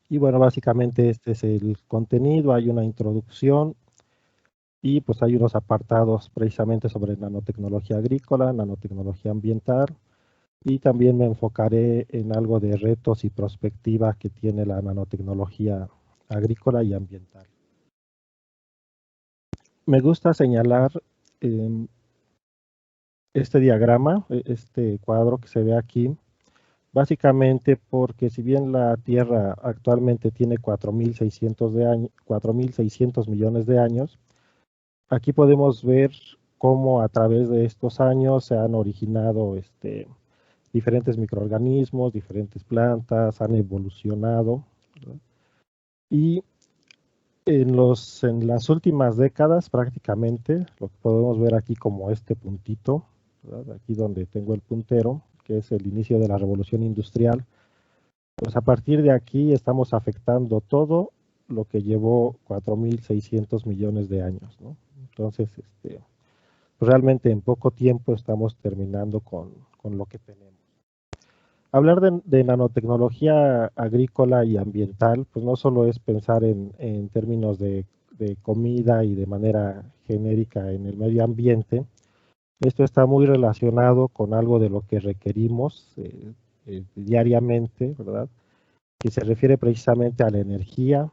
Y bueno, básicamente este es el contenido, hay una introducción y pues hay unos apartados precisamente sobre nanotecnología agrícola, nanotecnología ambiental, y también me enfocaré en algo de retos y perspectivas que tiene la nanotecnología agrícola y ambiental. Me gusta señalar eh, este diagrama, este cuadro que se ve aquí, básicamente porque si bien la Tierra actualmente tiene 4.600 millones de años, aquí podemos ver cómo a través de estos años se han originado diferentes microorganismos, diferentes plantas, han evolucionado, ¿verdad? Y en las últimas décadas prácticamente, lo que podemos ver aquí como este puntito, ¿verdad? Aquí donde tengo el puntero, que es el inicio de la revolución industrial, pues a partir de aquí estamos afectando todo lo que llevó 4.600 millones de años, ¿no? Entonces, pues realmente en poco tiempo estamos terminando con lo que tenemos. Hablar de nanotecnología agrícola y ambiental, pues no solo es pensar en términos de comida y de manera genérica en el medio ambiente. Esto está muy relacionado con algo de lo que requerimos diariamente, ¿verdad? Que se refiere precisamente a la energía,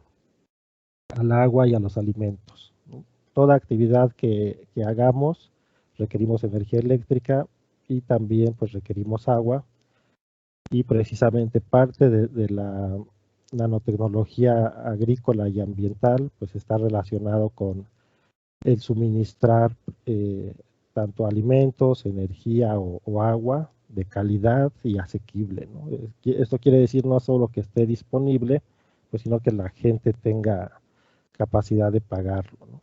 al agua y a los alimentos, ¿no? Toda actividad que hagamos requerimos energía eléctrica y también pues requerimos agua, y precisamente parte de la nanotecnología agrícola y ambiental pues está relacionado con el suministrar tanto alimentos, energía o agua de calidad y asequible, ¿no? Esto quiere decir no solo que esté disponible, pues sino que la gente tenga capacidad de pagarlo, ¿no?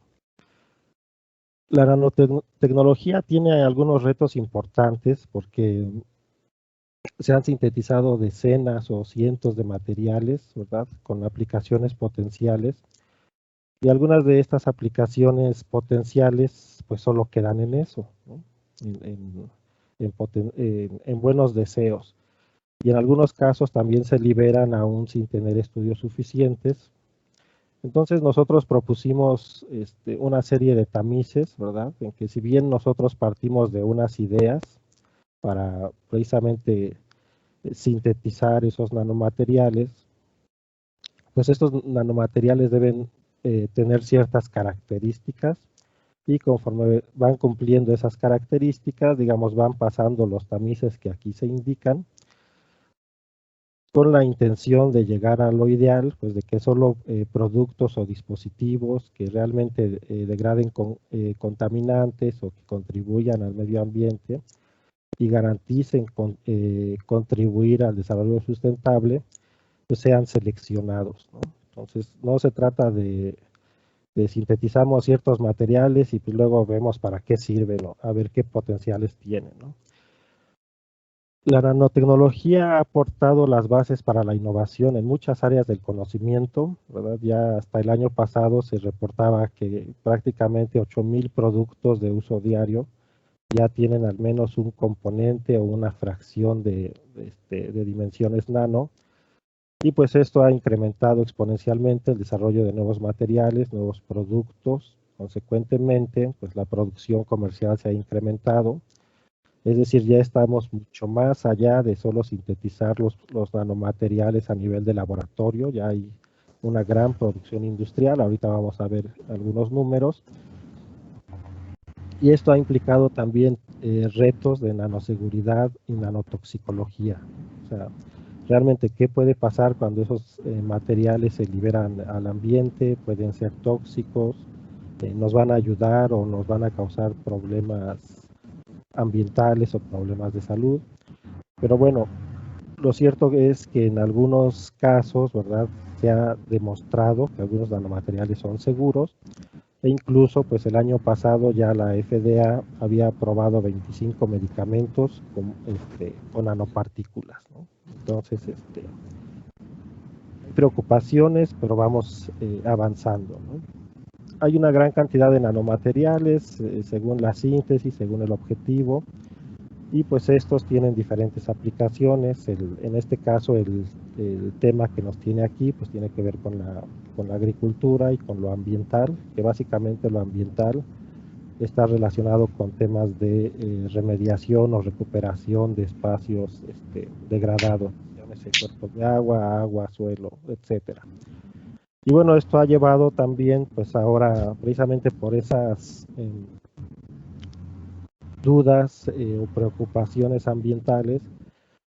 La nanotecnología tiene algunos retos importantes porque se han sintetizado decenas o cientos de materiales, ¿verdad? Con aplicaciones potenciales. Y algunas de estas aplicaciones potenciales, pues solo quedan en eso, ¿no? En buenos deseos. Y en algunos casos también se liberan aún sin tener estudios suficientes. Entonces nosotros propusimos una serie de tamices, ¿verdad? En que si bien nosotros partimos de unas ideas para precisamente sintetizar esos nanomateriales, pues estos nanomateriales deben tener ciertas características, y conforme van cumpliendo esas características, digamos, van pasando los tamices que aquí se indican, con la intención de llegar a lo ideal, pues de que solo productos o dispositivos que realmente degraden contaminantes o que contribuyan al medio ambiente y garanticen contribuir al desarrollo sustentable, pues sean seleccionados, ¿no? Entonces, no se trata de sintetizamos ciertos materiales y pues luego vemos para qué sirven, ¿no? A ver qué potenciales tienen, ¿no? La nanotecnología ha aportado las bases para la innovación en muchas áreas del conocimiento, ¿verdad? Ya hasta el año pasado se reportaba que prácticamente 8.000 productos de uso diario ya tienen al menos un componente o una fracción de dimensiones nano. Y pues esto ha incrementado exponencialmente el desarrollo de nuevos materiales, nuevos productos. Consecuentemente, pues la producción comercial se ha incrementado. Es decir, ya estamos mucho más allá de solo sintetizar los nanomateriales a nivel de laboratorio. Ya hay una gran producción industrial. Ahorita vamos a ver algunos números. Y esto ha implicado también retos de nanoseguridad y nanotoxicología. O sea, realmente qué puede pasar cuando esos materiales se liberan al ambiente, pueden ser tóxicos, nos van a ayudar o nos van a causar problemas ambientales o problemas de salud. Pero bueno, lo cierto es que en algunos casos, ¿verdad? Se ha demostrado que algunos nanomateriales son seguros, e incluso pues el año pasado ya la FDA había aprobado 25 medicamentos con nanopartículas, ¿no? Entonces, hay preocupaciones, pero vamos avanzando, ¿no? Hay una gran cantidad de nanomateriales según la síntesis, según el objetivo. y pues estos tienen diferentes aplicaciones. En este caso el tema que nos tiene aquí pues tiene que ver con la agricultura y con lo ambiental, que básicamente lo ambiental está relacionado con temas de remediación o recuperación de espacios degradados, llámese cuerpos de agua, agua, suelo, etcétera. Y bueno, esto ha llevado también, pues ahora, precisamente por esas dudas o preocupaciones ambientales,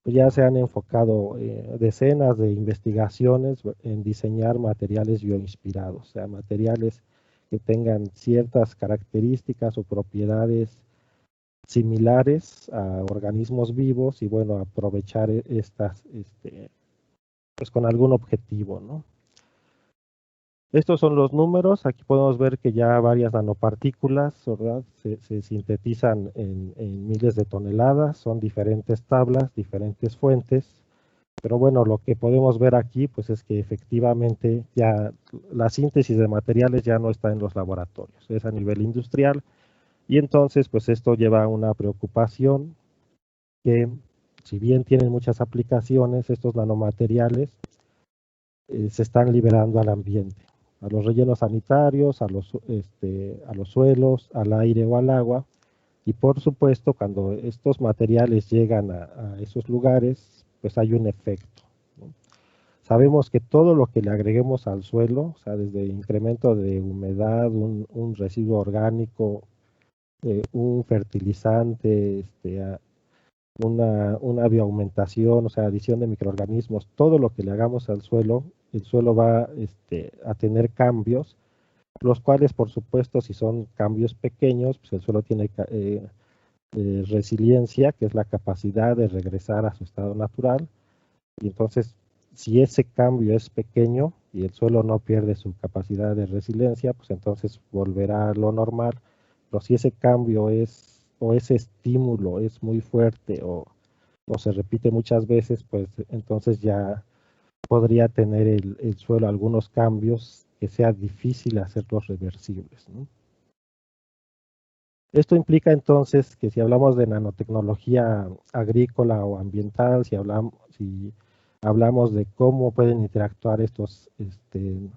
pues ya se han enfocado decenas de investigaciones en diseñar materiales bioinspirados, o sea, materiales que tengan ciertas características o propiedades similares a organismos vivos y bueno, aprovechar estas pues con algún objetivo, ¿no? Estos son los números. Aquí podemos ver que ya varias nanopartículas, ¿verdad? Se sintetizan en miles de toneladas. Son diferentes tablas, diferentes fuentes. Pero bueno, lo que podemos ver aquí pues es que efectivamente ya la síntesis de materiales ya no está en los laboratorios, es a nivel industrial. Y entonces pues esto lleva a una preocupación que si bien tienen muchas aplicaciones, estos nanomateriales se están liberando al ambiente, a los rellenos sanitarios, a los suelos, al aire o al agua. Y por supuesto, cuando estos materiales llegan a esos lugares, pues hay un efecto, ¿no? Sabemos que todo lo que le agreguemos al suelo, o sea, desde incremento de humedad, un residuo orgánico, un fertilizante, una bioaumentación, o sea, adición de microorganismos, todo lo que le hagamos al suelo, el suelo va a tener cambios, los cuales, por supuesto, si son cambios pequeños, pues el suelo tiene resiliencia, que es la capacidad de regresar a su estado natural, y entonces, si ese cambio es pequeño y el suelo no pierde su capacidad de resiliencia, pues entonces volverá a lo normal. Pero si ese cambio o ese estímulo es muy fuerte o se repite muchas veces, pues entonces ya podría tener el suelo algunos cambios que sea difícil hacerlos reversibles, ¿no? Esto implica entonces que si hablamos de nanotecnología agrícola o ambiental, si hablamos de cómo pueden interactuar estos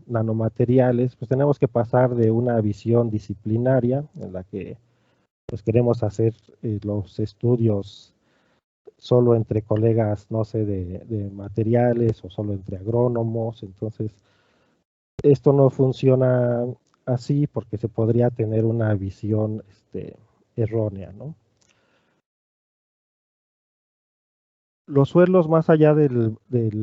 nanomateriales, pues tenemos que pasar de una visión disciplinaria en la que pues queremos hacer los estudios solo entre colegas, no sé, de materiales o solo entre agrónomos. Entonces, esto no funciona así porque se podría tener una visión errónea, ¿no? Los suelos, más allá del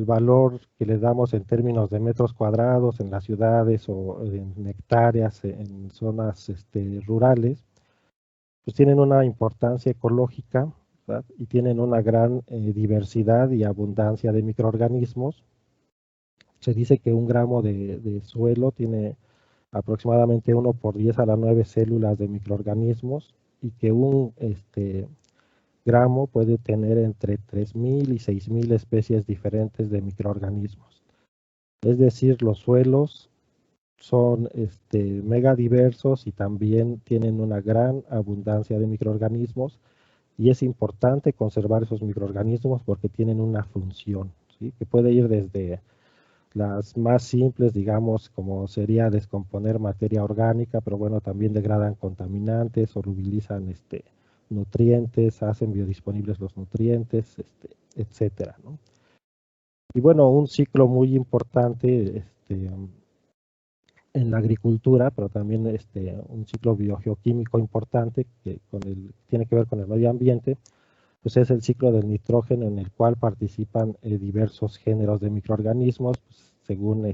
valor que le damos en términos de metros cuadrados en las ciudades o en hectáreas en zonas rurales, pues tienen una importancia ecológica, ¿verdad? Y tienen una gran diversidad y abundancia de microorganismos. Se dice que un gramo de suelo tiene aproximadamente 1 por 10 a la 9 células de microorganismos y que un gramo puede tener entre 3.000 y 6.000 especies diferentes de microorganismos. Es decir, los suelos son mega diversos y también tienen una gran abundancia de microorganismos y es importante conservar esos microorganismos porque tienen una función, ¿sí? Que puede ir desde las más simples, digamos, como sería descomponer materia orgánica, pero bueno, también degradan contaminantes, solubilizan nutrientes, hacen biodisponibles los nutrientes, etcétera, ¿no? Y bueno, un ciclo muy importante en la agricultura, pero también un ciclo biogeoquímico importante que tiene que ver con el medio ambiente, pues es el ciclo del nitrógeno en el cual participan diversos géneros de microorganismos, pues, según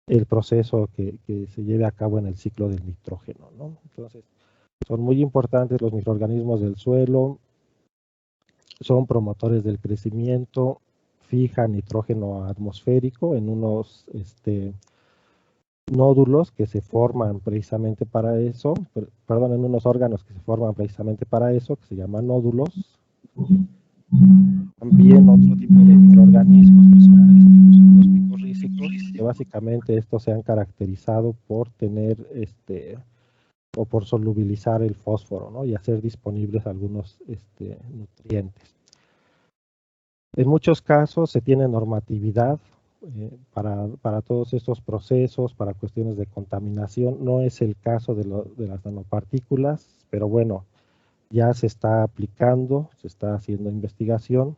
el proceso que se lleve a cabo en el ciclo del nitrógeno, ¿no? Entonces, son muy importantes los microorganismos del suelo, son promotores del crecimiento, fijan nitrógeno atmosférico en unos nódulos que se forman precisamente para eso, perdón, en unos órganos que se forman precisamente para eso, que se llaman nódulos. También otro tipo de microorganismos que son los micorrízicos, que básicamente estos se han caracterizado por tener o por solubilizar el fósforo, ¿no? Y hacer disponibles algunos nutrientes. En muchos casos se tiene normatividad para todos estos procesos, para cuestiones de contaminación. No es el caso de las nanopartículas, pero bueno, ya se está aplicando, se está haciendo investigación.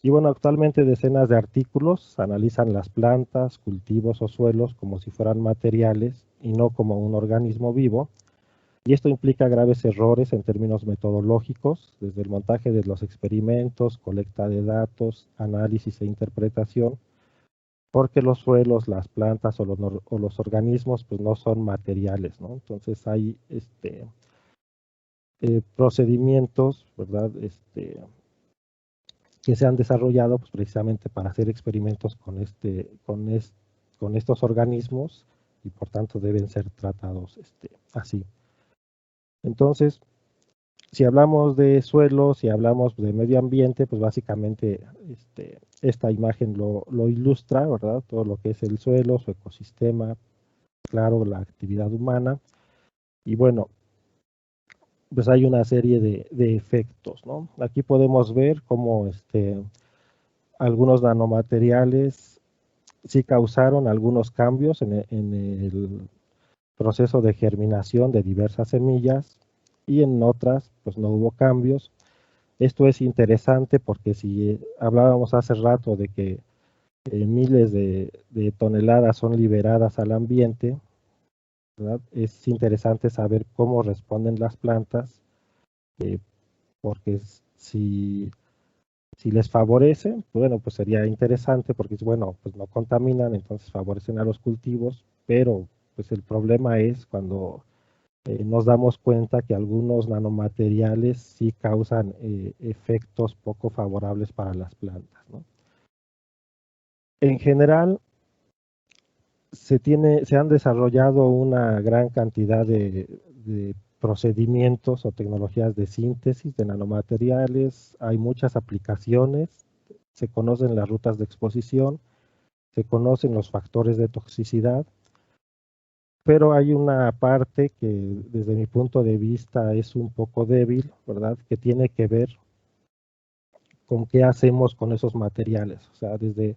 Y bueno, actualmente decenas de artículos analizan las plantas, cultivos o suelos como si fueran materiales y no como un organismo vivo. Y esto implica graves errores en términos metodológicos, desde el montaje de los experimentos, colecta de datos, análisis e interpretación, porque los suelos, las plantas o los organismos pues no son materiales, ¿no? Entonces hay procedimientos, ¿verdad? Que se han desarrollado pues, precisamente para hacer experimentos con estos organismos y por tanto deben ser tratados así. Entonces, si hablamos de suelos, si hablamos de medio ambiente, pues básicamente esta imagen lo ilustra, ¿verdad? Todo lo que es el suelo, su ecosistema, claro, la actividad humana. Y bueno, pues hay una serie de efectos, ¿no? Aquí podemos ver cómo algunos nanomateriales sí causaron algunos cambios en el proceso de germinación de diversas semillas y en otras pues no hubo cambios. Esto es interesante porque si hablábamos hace rato de que miles de toneladas son liberadas al ambiente, ¿verdad? Es interesante saber cómo responden las plantas, eh, porque si les favorece, bueno, pues sería interesante porque, bueno, pues no contaminan, entonces favorecen a los cultivos, pero pues el problema es cuando nos damos cuenta que algunos nanomateriales sí causan efectos poco favorables para las plantas, ¿no? En general, se han desarrollado una gran cantidad de procedimientos o tecnologías de síntesis de nanomateriales, hay muchas aplicaciones, se conocen las rutas de exposición, se conocen los factores de toxicidad, pero hay una parte que desde mi punto de vista es un poco débil, ¿verdad? Que tiene que ver con qué hacemos con esos materiales, o sea, desde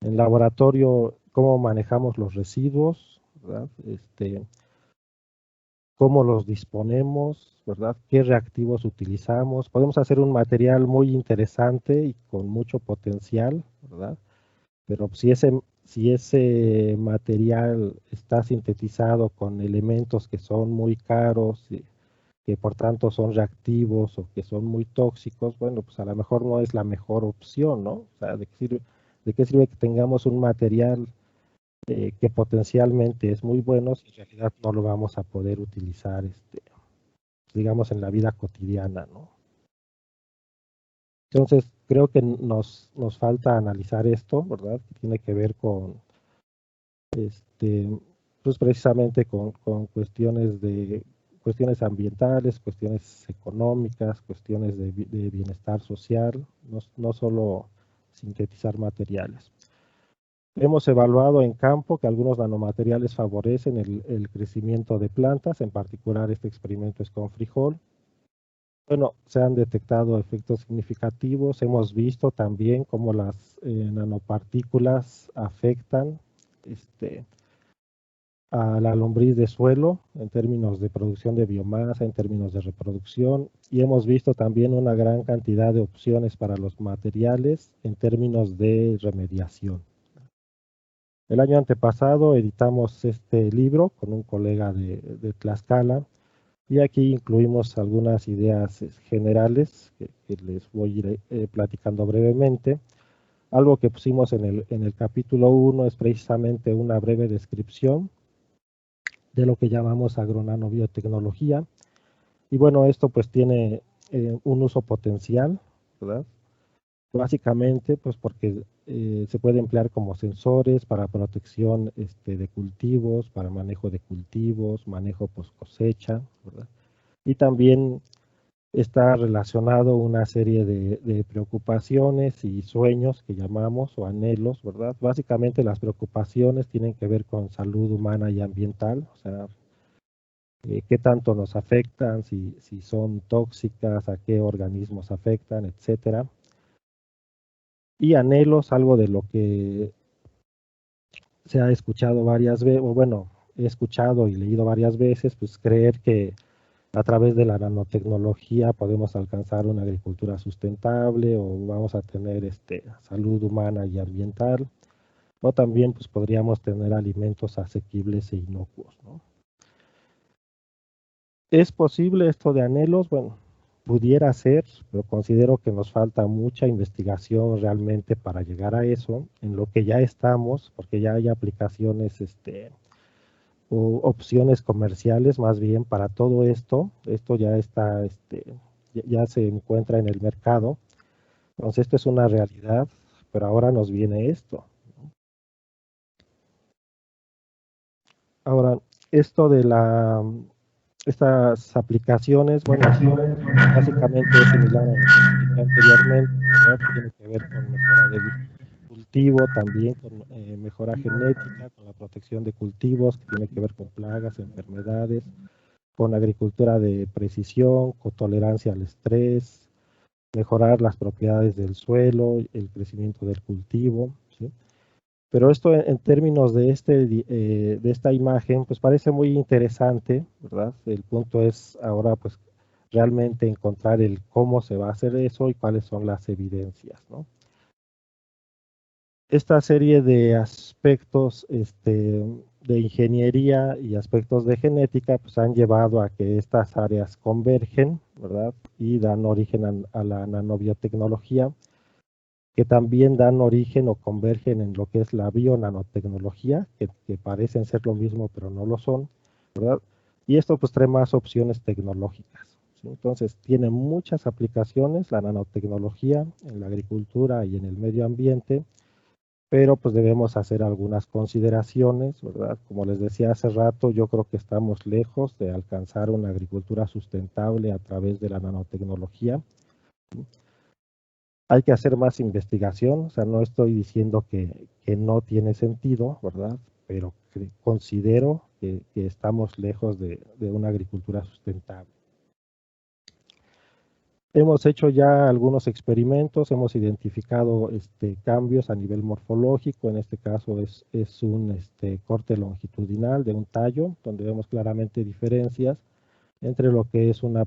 el laboratorio, cómo manejamos los residuos, ¿verdad? Cómo los disponemos, ¿verdad? ¿Qué reactivos utilizamos? Podemos hacer un material muy interesante y con mucho potencial, ¿verdad? Pero si ese material está sintetizado con elementos que son muy caros y que por tanto son reactivos o que son muy tóxicos, bueno, pues a lo mejor no es la mejor opción, ¿no? O sea, de qué sirve que tengamos un material que potencialmente es muy bueno si en realidad no lo vamos a poder utilizar, digamos, en la vida cotidiana, ¿no? Entonces, creo que nos falta analizar esto, ¿verdad? Que tiene que ver con, pues precisamente con cuestiones ambientales, cuestiones económicas, cuestiones de bienestar social, no solo sintetizar materiales. Hemos evaluado en campo que algunos nanomateriales favorecen el crecimiento de plantas, en particular este experimento es con frijol. Bueno, se han detectado efectos significativos, hemos visto también cómo las nanopartículas afectan a la lombriz de suelo en términos de producción de biomasa, en términos de reproducción, y hemos visto también una gran cantidad de opciones para los materiales en términos de remediación. El año antepasado editamos este libro con un colega de Tlaxcala y aquí incluimos algunas ideas generales que les voy a ir platicando brevemente. Algo que pusimos en el capítulo 1 es precisamente una breve descripción de lo que llamamos agronanobiotecnología. Y bueno, esto pues tiene un uso potencial, ¿verdad? Básicamente, pues porque se puede emplear como sensores para protección de cultivos, para manejo de cultivos, manejo post cosecha, ¿verdad? Y también está relacionado una serie de preocupaciones y sueños que llamamos o anhelos, ¿verdad? Básicamente las preocupaciones tienen que ver con salud humana y ambiental, o sea, qué tanto nos afectan, si son tóxicas, a qué organismos afectan, etcétera. Y anhelos, algo de lo que se ha escuchado varias veces, o bueno, he escuchado y leído varias veces, pues creer que a través de la nanotecnología podemos alcanzar una agricultura sustentable o vamos a tener salud humana y ambiental, o también pues podríamos tener alimentos asequibles e inocuos, ¿no? ¿Es posible esto de anhelos? Bueno, pudiera ser, pero considero que nos falta mucha investigación realmente para llegar a eso, en lo que ya estamos, porque ya hay aplicaciones o opciones comerciales más bien para todo esto. Esto ya está, ya se encuentra en el mercado. Entonces esto es una realidad, pero ahora nos viene esto. Ahora, esto de estas aplicaciones, bueno, básicamente es similar a lo que expliqué anteriormente, ¿verdad? Tiene que ver con mejora del cultivo, también con mejora genética, con la protección de cultivos, que tiene que ver con plagas, enfermedades, con agricultura de precisión, con tolerancia al estrés, mejorar las propiedades del suelo, el crecimiento del cultivo, ¿sí? Pero esto en términos de, de esta imagen, pues parece muy interesante, ¿verdad? El punto es ahora, pues, realmente encontrar el cómo se va a hacer eso y cuáles son las evidencias, ¿no? Esta serie de aspectos de ingeniería y aspectos de genética pues han llevado a que estas áreas convergen, ¿verdad? Y dan origen a la nanobiotecnología, que también dan origen o convergen en lo que es la bionanotecnología, que parecen ser lo mismo pero no lo son, ¿verdad? Y esto pues trae más opciones tecnológicas, ¿sí? Entonces tiene muchas aplicaciones la nanotecnología en la agricultura y en el medio ambiente, pero pues debemos hacer algunas consideraciones, ¿verdad? Como les decía hace rato, yo creo que estamos lejos de alcanzar una agricultura sustentable a través de la nanotecnología. Hay que hacer más investigación, o sea, no estoy diciendo que no tiene sentido, ¿verdad? Pero considero que estamos lejos de una agricultura sustentable. Hemos hecho ya algunos experimentos, hemos identificado cambios a nivel morfológico, en este caso es un corte longitudinal de un tallo, donde vemos claramente diferencias entre lo que es una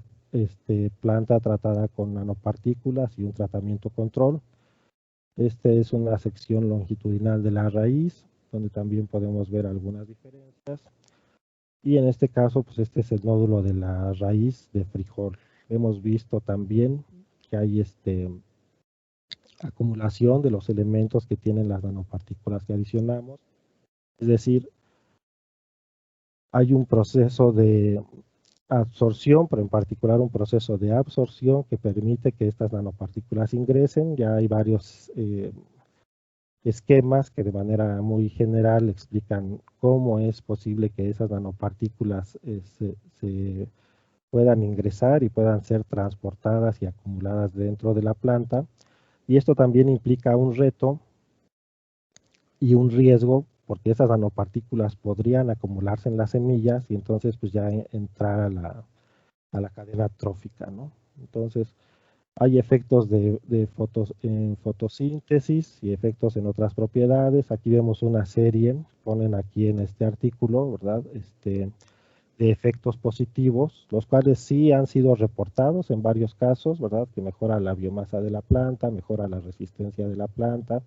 planta tratada con nanopartículas y un tratamiento control. Es una sección longitudinal de la raíz, donde también podemos ver algunas diferencias. Y en este caso, pues este es el nódulo de la raíz de frijol. Hemos visto también que hay acumulación de los elementos que tienen las nanopartículas que adicionamos. Es decir, hay un proceso de absorción, pero en particular un proceso de absorción que permite que estas nanopartículas ingresen. Ya hay varios esquemas que de manera muy general explican cómo es posible que esas nanopartículas se puedan ingresar y puedan ser transportadas y acumuladas dentro de la planta. Y esto también implica un reto y un riesgo, porque esas nanopartículas podrían acumularse en las semillas y entonces pues ya entrar a la cadena trófica, ¿no? Entonces, hay efectos en fotosíntesis y efectos en otras propiedades. Aquí vemos una serie, ponen aquí en este artículo, ¿verdad? De efectos positivos, los cuales sí han sido reportados en varios casos, ¿verdad? Que mejora la biomasa de la planta, mejora la resistencia de la planta,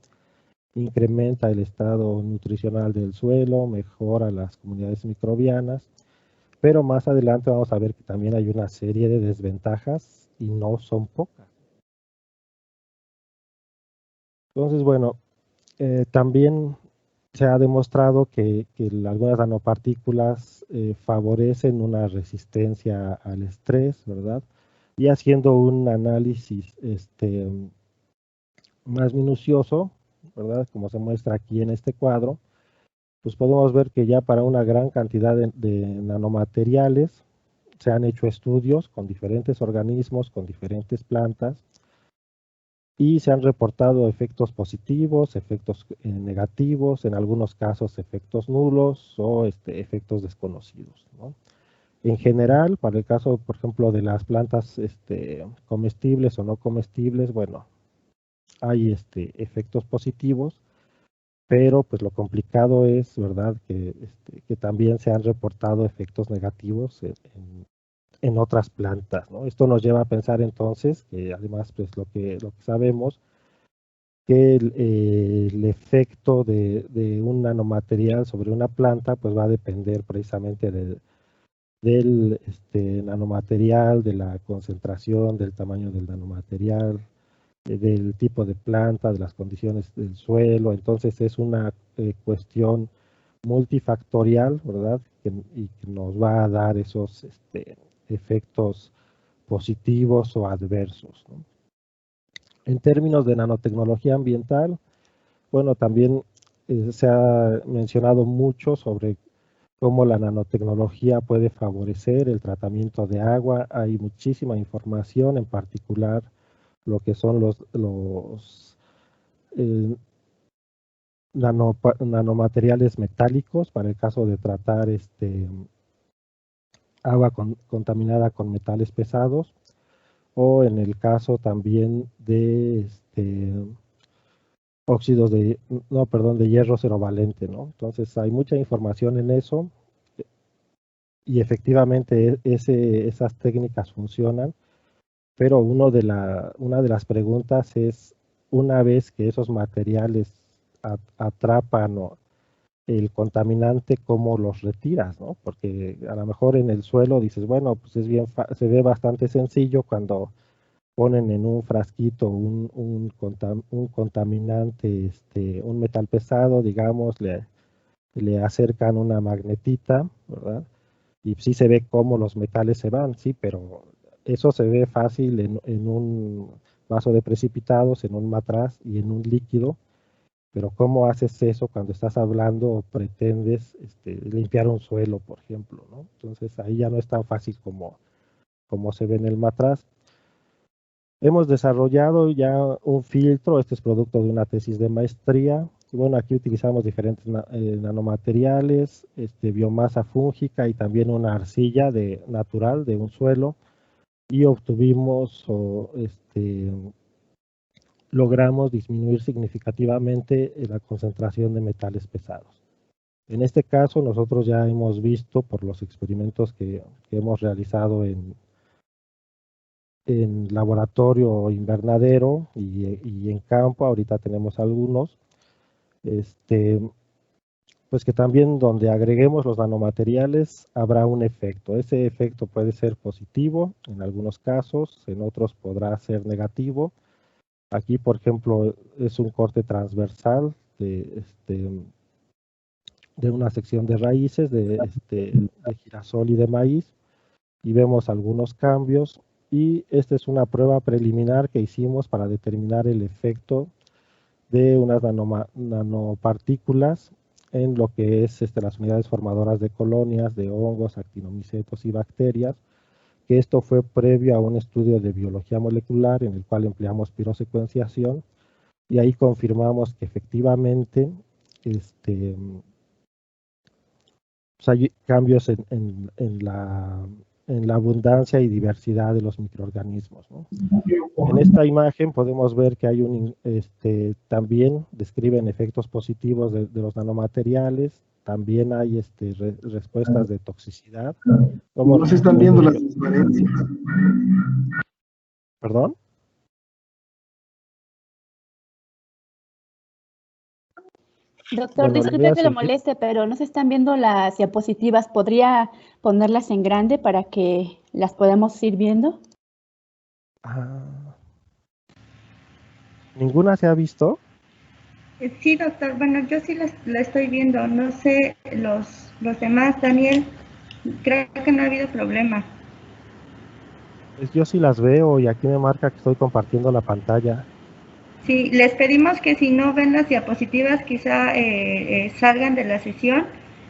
incrementa el estado nutricional del suelo, mejora las comunidades microbianas, pero más adelante vamos a ver que también hay una serie de desventajas y no son pocas. Entonces, bueno, también se ha demostrado que algunas nanopartículas favorecen una resistencia al estrés, ¿verdad? Y haciendo un análisis más minucioso, ¿verdad? Como se muestra aquí en este cuadro, pues podemos ver que ya para una gran cantidad de nanomateriales se han hecho estudios con diferentes organismos, con diferentes plantas, y se han reportado efectos positivos, efectos negativos, en algunos casos efectos nulos o efectos desconocidos, ¿no? En general, para el caso, por ejemplo, de las plantas comestibles o no comestibles, bueno, hay efectos positivos, pero pues lo complicado es, ¿verdad?, que también se han reportado efectos negativos en otras plantas, ¿no? Esto nos lleva a pensar entonces, que además pues lo que sabemos, que el efecto de un nanomaterial sobre una planta pues va a depender precisamente del nanomaterial, de la concentración, del tamaño del nanomaterial, del tipo de planta, de las condiciones del suelo. Entonces es una cuestión multifactorial, ¿verdad? Y que nos va a dar esos efectos positivos o adversos, ¿no? En términos de nanotecnología ambiental, bueno, también se ha mencionado mucho sobre cómo la nanotecnología puede favorecer el tratamiento de agua. Hay muchísima información, en particular lo que son los eh, nanomateriales metálicos para el caso de tratar agua contaminada con metales pesados, o en el caso también de óxidos de hierro cerovalente, ¿no? Entonces hay mucha información en eso y efectivamente esas técnicas funcionan, pero una de las preguntas es, una vez que esos materiales atrapan el contaminante, ¿cómo los retiras, no? Porque a lo mejor en el suelo dices, bueno, pues se ve bastante sencillo cuando ponen en un frasquito un contaminante, un metal pesado, digamos, le acercan una magnetita, ¿verdad? Y sí se ve cómo los metales se van, sí, pero eso se ve fácil en un vaso de precipitados, en un matraz y en un líquido, pero ¿cómo haces eso cuando estás hablando o pretendes limpiar un suelo, por ejemplo, ¿no? Entonces ahí ya no es tan fácil como se ve en el matraz. Hemos desarrollado ya un filtro, este es producto de una tesis de maestría. Y bueno, aquí utilizamos diferentes nanomateriales, biomasa fúngica y también una arcilla natural de un suelo, y logramos disminuir significativamente la concentración de metales pesados. En este caso, nosotros ya hemos visto por los experimentos que hemos realizado en laboratorio o invernadero y en campo, ahorita tenemos algunos, pues que también donde agreguemos los nanomateriales habrá un efecto. Ese efecto puede ser positivo en algunos casos, en otros podrá ser negativo. Aquí, por ejemplo, es un corte transversal de una sección de raíces de girasol y de maíz, y vemos algunos cambios, y esta es una prueba preliminar que hicimos para determinar el efecto de unas nanopartículas en lo que es las unidades formadoras de colonias de hongos, actinomicetos y bacterias, que esto fue previo a un estudio de biología molecular en el cual empleamos pirosecuenciación, y ahí confirmamos que efectivamente pues hay cambios en la abundancia y diversidad de los microorganismos, ¿no? En esta imagen podemos ver que hay también describen efectos positivos de los nanomateriales, también hay respuestas de toxicidad. No se están viendo las transparencias. ¿Perdón? Doctor, Bueno, disculpe que lo moleste, pero no se están viendo las diapositivas. ¿Podría ponerlas en grande para que las podamos ir viendo? ¿Ninguna se ha visto? Sí, doctor. Bueno, yo sí la estoy viendo. No sé, los demás, Daniel, creo que no ha habido problema. Pues yo sí las veo y aquí me marca que estoy compartiendo la pantalla. Sí, les pedimos que si no ven las diapositivas, quizá salgan de la sesión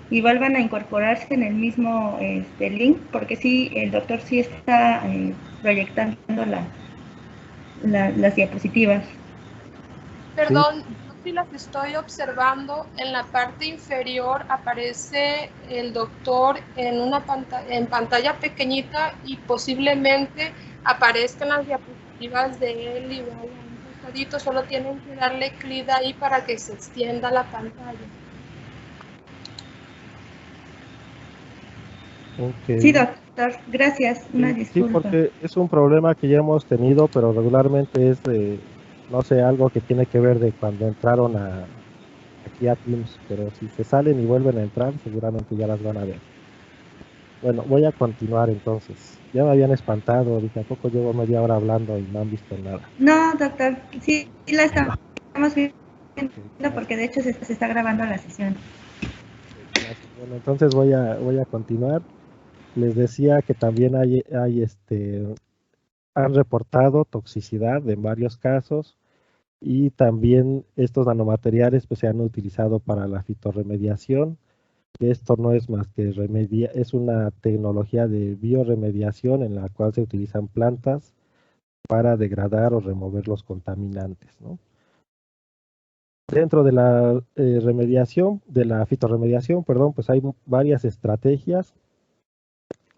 y vuelvan a incorporarse en el mismo link, porque sí, el doctor sí está proyectando las diapositivas. Perdón, si las estoy observando, en la parte inferior aparece el doctor en una pantalla pequeñita y posiblemente aparezcan las diapositivas de él igual a un costadito. Solo tienen que darle clic ahí para que se extienda la pantalla. Okay. Sí, doctor, gracias. Una disculpa. Sí, porque es un problema que ya hemos tenido, pero regularmente es no sé, algo que tiene que ver de cuando entraron aquí a Teams, pero si se salen y vuelven a entrar, seguramente ya las van a ver. Bueno, voy a continuar entonces. Ya me habían espantado, dije, ¿a poco llevo media hora hablando y no han visto nada? No, doctor, sí la estamos viendo porque de hecho se está grabando la sesión. Bueno, entonces voy a continuar. Les decía que también han reportado toxicidad en varios casos y también estos nanomateriales pues, se han utilizado para la fitorremediación. Esto no es más que es una tecnología de bioremediación en la cual se utilizan plantas para degradar o remover los contaminantes, ¿no? Dentro de la fitorremediación, perdón, pues hay varias estrategias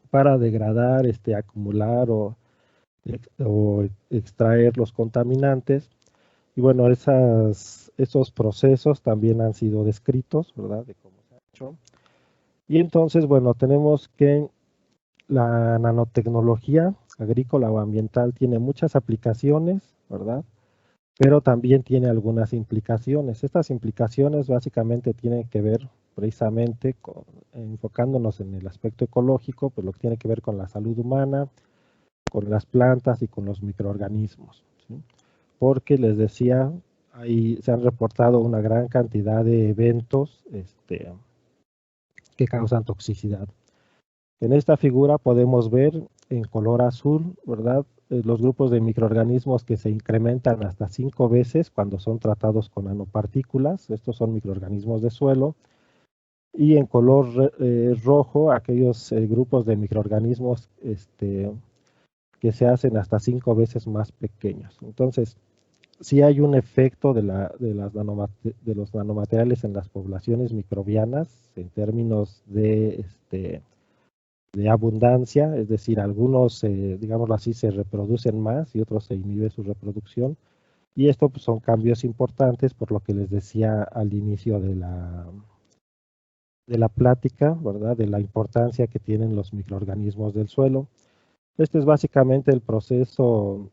para degradar, acumular o extraer los contaminantes. Y bueno, esos procesos también han sido descritos, ¿verdad? De cómo se ha hecho. Y entonces, bueno, tenemos que la nanotecnología agrícola o ambiental tiene muchas aplicaciones, ¿verdad? Pero también tiene algunas implicaciones. Estas implicaciones básicamente tienen que ver precisamente enfocándonos en el aspecto ecológico, pues lo que tiene que ver con la salud humana, con las plantas y con los microorganismos, ¿sí? Porque les decía, se han reportado una gran cantidad de eventos que causan toxicidad. En esta figura podemos ver en color azul, ¿verdad? Los grupos de microorganismos que se incrementan hasta 5 veces cuando son tratados con nanopartículas. Estos son microorganismos de suelo. Y en color rojo, aquellos grupos de microorganismos que se hacen hasta 5 veces más pequeños. Entonces, sí hay un efecto de los nanomateriales en las poblaciones microbianas en términos de abundancia, es decir, algunos, digámoslo así, se reproducen más y otros se inhibe su reproducción. Y esto pues, son cambios importantes, por lo que les decía al inicio de la plática, ¿verdad? De la importancia que tienen los microorganismos del suelo. Este es básicamente el proceso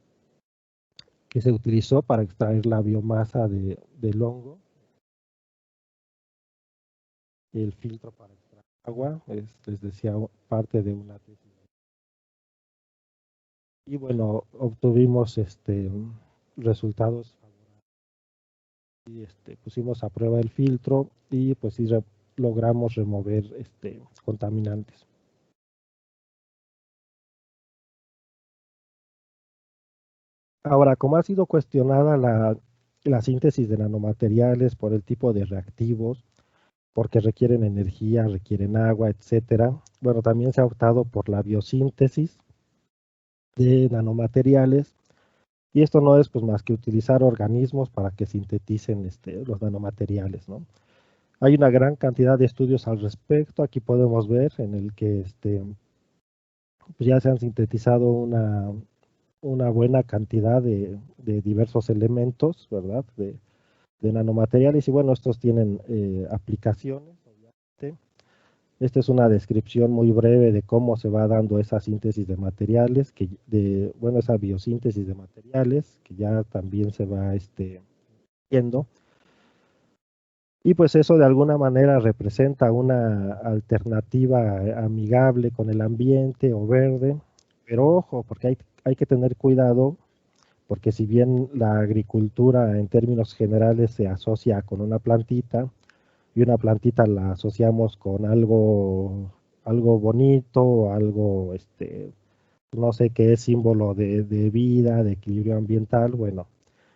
que se utilizó para extraer la biomasa del hongo. El filtro para extraer agua, les decía, parte de una tesis. Y bueno, obtuvimos resultados y pusimos a prueba el filtro y pues sí logramos remover contaminantes. Ahora, como ha sido cuestionada la síntesis de nanomateriales por el tipo de reactivos, porque requieren energía, requieren agua, etcétera, bueno, también se ha optado por la biosíntesis de nanomateriales. Y esto no es pues más que utilizar organismos para que sinteticen los nanomateriales, ¿no? Hay una gran cantidad de estudios al respecto. Aquí podemos ver en el que pues ya se han sintetizado una buena cantidad de diversos elementos, ¿verdad? De nanomateriales y bueno, estos tienen aplicaciones, obviamente. Esta es una descripción muy breve de cómo se va dando esa síntesis de materiales, esa biosíntesis de materiales, que ya también se va viendo. Y pues eso de alguna manera representa una alternativa amigable con el ambiente o verde, pero ojo, porque hay que tener cuidado, porque si bien la agricultura en términos generales se asocia con una plantita, y una plantita la asociamos con algo bonito, algo, no sé qué es símbolo de vida, de equilibrio ambiental. Bueno,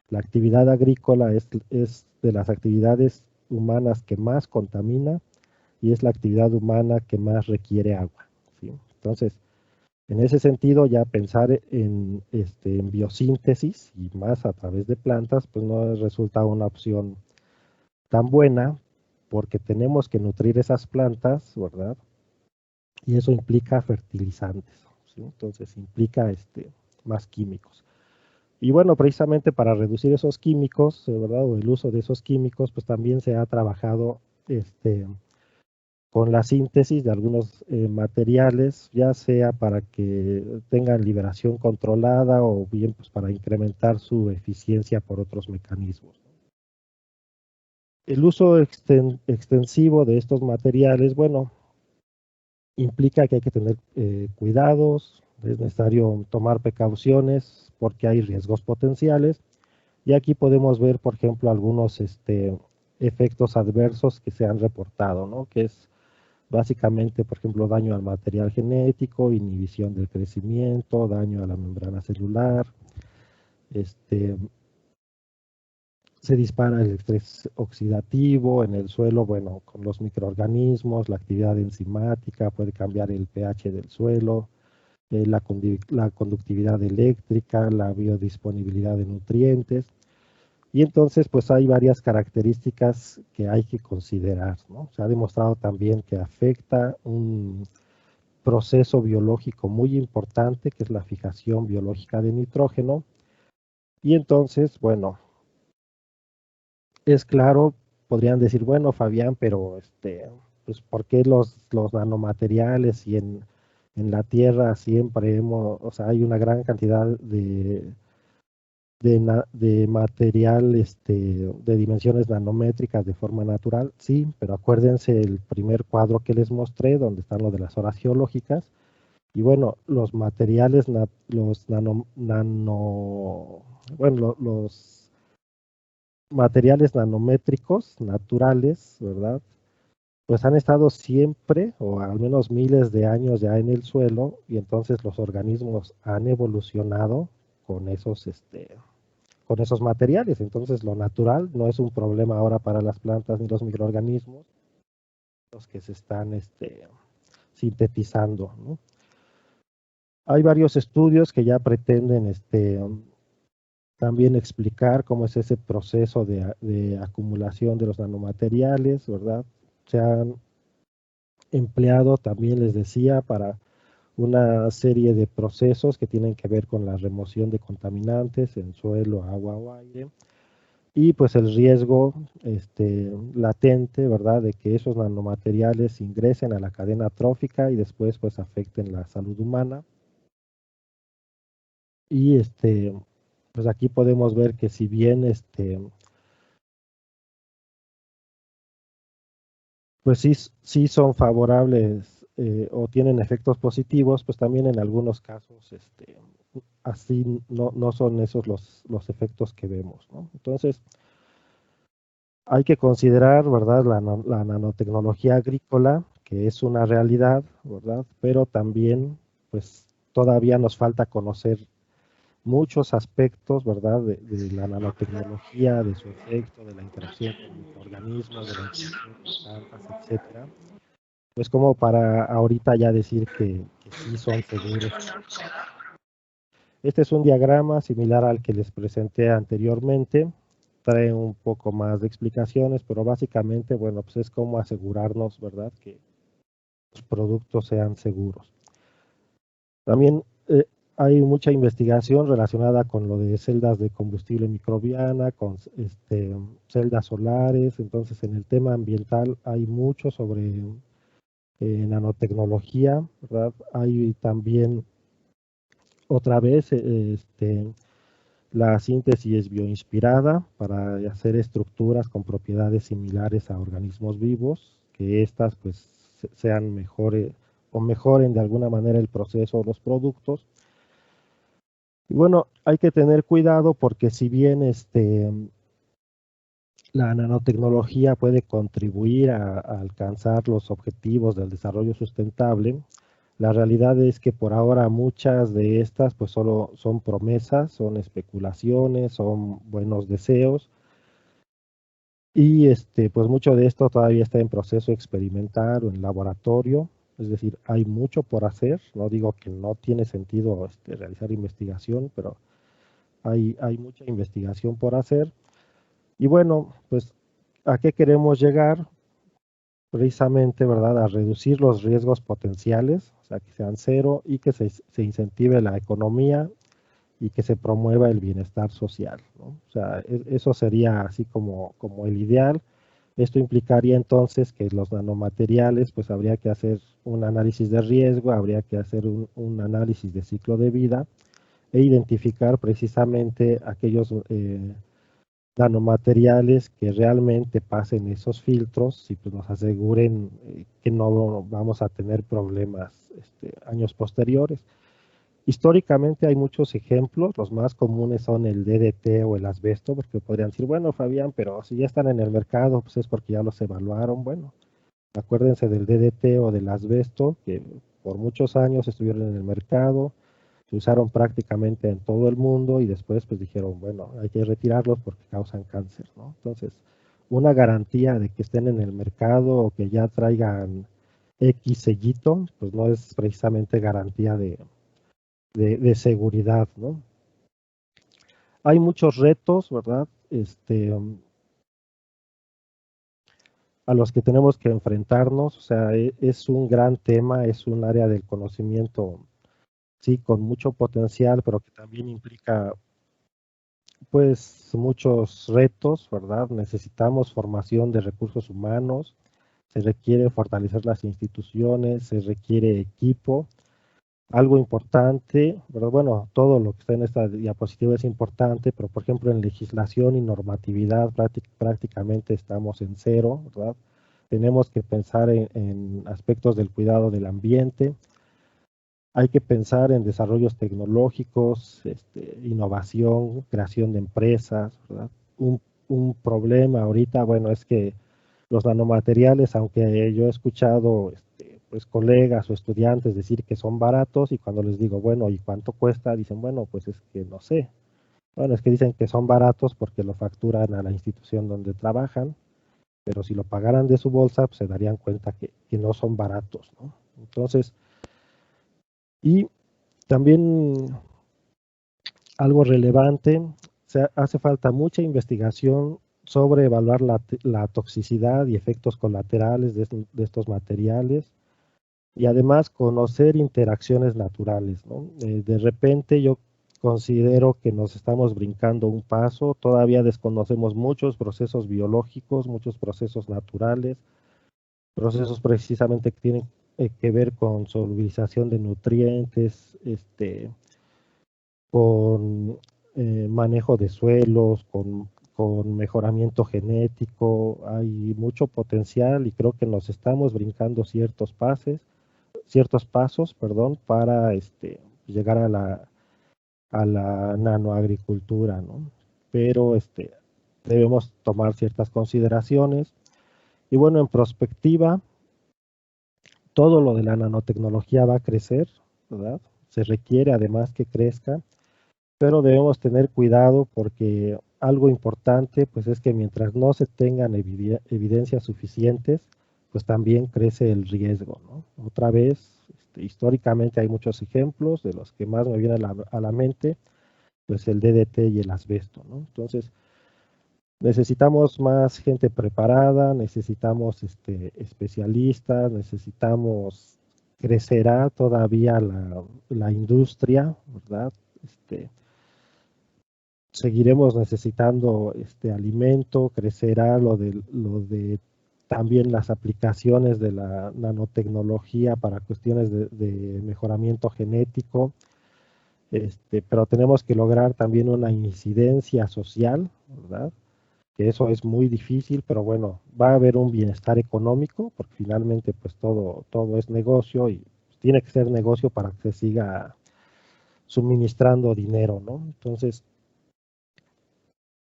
la actividad agrícola es de las actividades humanas que más contamina y es la actividad humana que más requiere agua, ¿sí? Entonces, en ese sentido, ya pensar en biosíntesis y más a través de plantas, pues no resulta una opción tan buena porque tenemos que nutrir esas plantas, ¿verdad? Y eso implica fertilizantes, ¿sí? Entonces implica más químicos. Y bueno, precisamente para reducir esos químicos, ¿verdad? O el uso de esos químicos, pues también se ha trabajado con la síntesis de algunos materiales, ya sea para que tengan liberación controlada o bien pues para incrementar su eficiencia por otros mecanismos. El uso extensivo de estos materiales, bueno, implica que hay que tener cuidados, es necesario tomar precauciones porque hay riesgos potenciales. Y aquí podemos ver, por ejemplo, algunos efectos adversos que se han reportado, ¿no? Que es básicamente, por ejemplo, daño al material genético, inhibición del crecimiento, daño a la membrana celular, se dispara el estrés oxidativo en el suelo, bueno, con los microorganismos, la actividad enzimática puede cambiar el pH del suelo, la conductividad eléctrica, la biodisponibilidad de nutrientes. Y entonces, pues hay varias características que hay que considerar, ¿no? Se ha demostrado también que afecta un proceso biológico muy importante, que es la fijación biológica de nitrógeno. Y entonces, bueno, es claro, podrían decir, bueno, Fabián, pero pues ¿por qué los nanomateriales y en la Tierra siempre o sea, hay una gran cantidad de material de dimensiones nanométricas de forma natural? Sí, pero acuérdense el primer cuadro que les mostré, donde están lo de las horas geológicas, y bueno, los materiales, los materiales nanométricos naturales, ¿verdad? Pues han estado siempre, o al menos miles de años ya en el suelo, y entonces los organismos han evolucionado con esos materiales. Entonces lo natural no es un problema ahora para las plantas ni los microorganismos, los que se están sintetizando, ¿no? Hay varios estudios que ya pretenden también explicar cómo es ese proceso de acumulación de los nanomateriales, ¿verdad? Se han empleado, también les decía, para una serie de procesos que tienen que ver con la remoción de contaminantes en suelo, agua o aire, y pues el riesgo latente, ¿verdad?, de que esos nanomateriales ingresen a la cadena trófica y después pues afecten la salud humana. Y pues aquí podemos ver que si bien pues sí son favorables o tienen efectos positivos, pues también en algunos casos así no son esos los efectos que vemos, ¿no? Entonces hay que considerar, ¿verdad?, la nanotecnología agrícola, que es una realidad, ¿verdad?, pero también pues todavía nos falta conocer muchos aspectos, ¿verdad?, de la nanotecnología, de su efecto, de la interacción con microorganismos, de la interacción con plantas, etcétera, pues como para ahorita ya decir que sí son seguros. Este es un diagrama similar al que les presenté anteriormente, trae un poco más de explicaciones, pero básicamente, bueno, pues es como asegurarnos, ¿verdad?, que los productos sean seguros. También hay mucha investigación relacionada con lo de celdas de combustible microbiana, con celdas solares. Entonces, en el tema ambiental hay mucho sobre nanotecnología, ¿verdad? Hay también, otra vez, la síntesis bioinspirada para hacer estructuras con propiedades similares a organismos vivos, que éstas pues sean mejores o mejoren de alguna manera el proceso o los productos. Y bueno, hay que tener cuidado porque si bien la nanotecnología puede contribuir a alcanzar los objetivos del desarrollo sustentable, la realidad es que por ahora muchas de estas pues solo son promesas, son especulaciones, son buenos deseos, y pues mucho de esto todavía está en proceso experimental o en laboratorio. Es decir, hay mucho por hacer. No digo que no tiene sentido realizar investigación, pero hay mucha investigación por hacer. Y bueno, pues ¿A qué queremos llegar? Precisamente, ¿verdad?, a reducir los riesgos potenciales, o sea, que sean cero y que se incentive la economía y que se promueva el bienestar social, ¿no? O sea, eso sería así como el ideal. Esto implicaría entonces que los nanomateriales, pues habría que hacer un análisis de riesgo, habría que hacer un análisis de ciclo de vida e identificar precisamente aquellos nanomateriales que realmente pasen esos filtros y pues nos aseguren que no vamos a tener problemas años posteriores. Históricamente hay muchos ejemplos, los más comunes son el DDT o el asbesto, porque podrían decir, bueno, Fabián, pero si ya están en el mercado, pues es porque ya los evaluaron. Bueno, acuérdense del DDT o del asbesto, que por muchos años estuvieron en el mercado, se usaron prácticamente en todo el mundo y después pues dijeron, bueno, hay que retirarlos porque causan cáncer, ¿no? Entonces, una garantía de que estén en el mercado o que ya traigan X sellito, pues no es precisamente garantía de seguridad, ¿no? Hay muchos retos, ¿verdad? A los que tenemos que enfrentarnos, o sea, es un gran tema, es un área del conocimiento, sí, con mucho potencial, pero que también implica, pues, muchos retos, ¿verdad? Necesitamos formación de recursos humanos, se requiere fortalecer las instituciones, se requiere equipo. Algo importante, pero bueno, todo lo que está en esta diapositiva es importante, pero por ejemplo en legislación y normatividad prácticamente estamos en cero, ¿verdad? Tenemos que pensar en aspectos del cuidado del ambiente, hay que pensar en desarrollos tecnológicos, innovación, creación de empresas, ¿verdad? Un problema ahorita, bueno, es que los nanomateriales, aunque yo he escuchado pues colegas o estudiantes decir que son baratos y cuando les digo, bueno, ¿y cuánto cuesta? Dicen, bueno, pues es que no sé. Bueno, es que dicen que son baratos porque lo facturan a la institución donde trabajan, pero si lo pagaran de su bolsa, pues se darían cuenta que no son baratos, ¿no? Entonces, y también algo relevante, hace falta mucha investigación sobre evaluar la toxicidad y efectos colaterales de estos materiales y además conocer interacciones naturales, ¿no? De repente yo considero que nos estamos brincando un paso, todavía desconocemos muchos procesos biológicos, muchos procesos naturales, procesos precisamente que tienen que ver con solubilización de nutrientes, con manejo de suelos, con mejoramiento genético, hay mucho potencial y creo que nos estamos brincando ciertos pasos, para llegar a la nanoagricultura, ¿no? Pero debemos tomar ciertas consideraciones. Y bueno, en prospectiva, todo lo de la nanotecnología va a crecer, ¿verdad? Se requiere además que crezca, pero debemos tener cuidado porque algo importante pues es que mientras no se tengan evidencias suficientes, pues también crece el riesgo, ¿no? Otra vez, históricamente hay muchos ejemplos, de los que más me vienen a la mente, pues el DDT y el asbesto, ¿no? Entonces, necesitamos más gente preparada, necesitamos especialistas, crecerá todavía la industria, ¿verdad? Seguiremos necesitando alimento, crecerá lo de también las aplicaciones de la nanotecnología para cuestiones de mejoramiento genético, pero tenemos que lograr también una incidencia social, ¿verdad? Que eso es muy difícil, pero bueno, va a haber un bienestar económico, porque finalmente pues todo es negocio y tiene que ser negocio para que se siga suministrando dinero, ¿no? Entonces,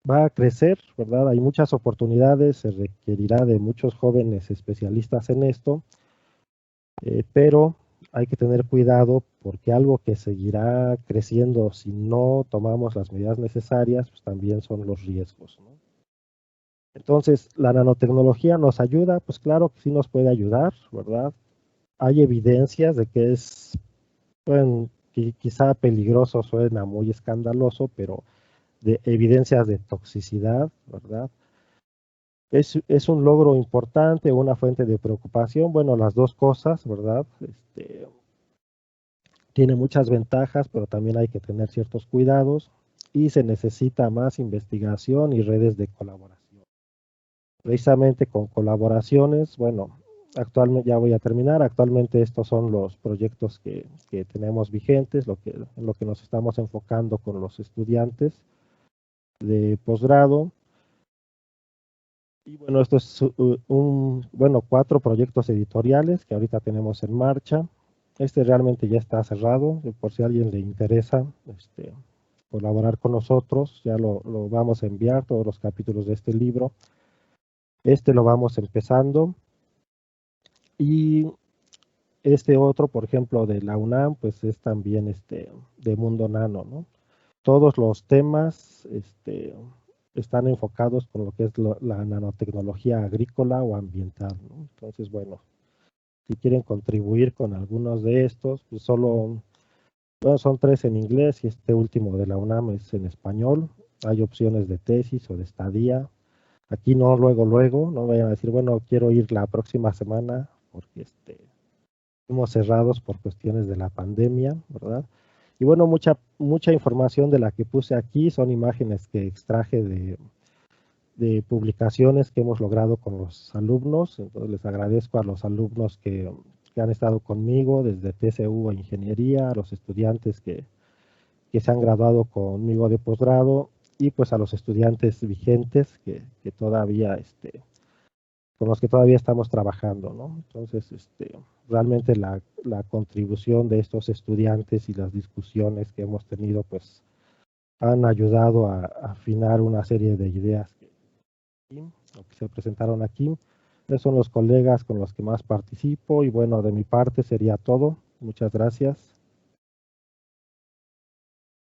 va a crecer, ¿verdad? Hay muchas oportunidades, se requerirá de muchos jóvenes especialistas en esto, pero hay que tener cuidado porque algo que seguirá creciendo si no tomamos las medidas necesarias, pues también son los riesgos, ¿no? Entonces, ¿la nanotecnología nos ayuda? Pues claro que sí nos puede ayudar, ¿verdad? Hay evidencias de que bueno, quizá peligroso, suena muy escandaloso, pero de evidencias de toxicidad, ¿verdad? es un logro importante, una fuente de preocupación. Bueno, las dos cosas, ¿verdad? Tiene muchas ventajas, pero también hay que tener ciertos cuidados y se necesita más investigación y redes de colaboración. Precisamente con colaboraciones, bueno, actualmente, ya voy a terminar, actualmente estos son los proyectos que tenemos vigentes, en lo que nos estamos enfocando con los estudiantes de posgrado. Y bueno, esto es bueno, 4 proyectos editoriales que ahorita tenemos en marcha. Este realmente ya está cerrado, por si a alguien le interesa colaborar con nosotros, ya lo vamos a enviar, todos los capítulos de este libro. Lo vamos empezando. Y este otro, por ejemplo, de la UNAM, pues es también de Mundo Nano, ¿no? Todos los temas están enfocados con lo que es la nanotecnología agrícola o ambiental, ¿no? Entonces, bueno, si quieren contribuir con algunos de estos, pues bueno, son 3 en inglés y este último de la UNAM es en español. Hay opciones de tesis o de estadía. Aquí no, luego, no vayan a decir, bueno, quiero ir la próxima semana porque fuimos cerrados por cuestiones de la pandemia, ¿verdad? Y bueno, mucha información de la que puse aquí son imágenes que extraje de publicaciones que hemos logrado con los alumnos. Entonces les agradezco a los alumnos que han estado conmigo desde TCU a Ingeniería, a los estudiantes que se han graduado conmigo de posgrado y pues a los estudiantes vigentes que todavía, con los que todavía estamos trabajando, ¿no? Entonces, realmente la contribución de estos estudiantes y las discusiones que hemos tenido, pues, han ayudado a afinar una serie de ideas que se presentaron aquí. Esos son los colegas con los que más participo y bueno, de mi parte sería todo. Muchas gracias.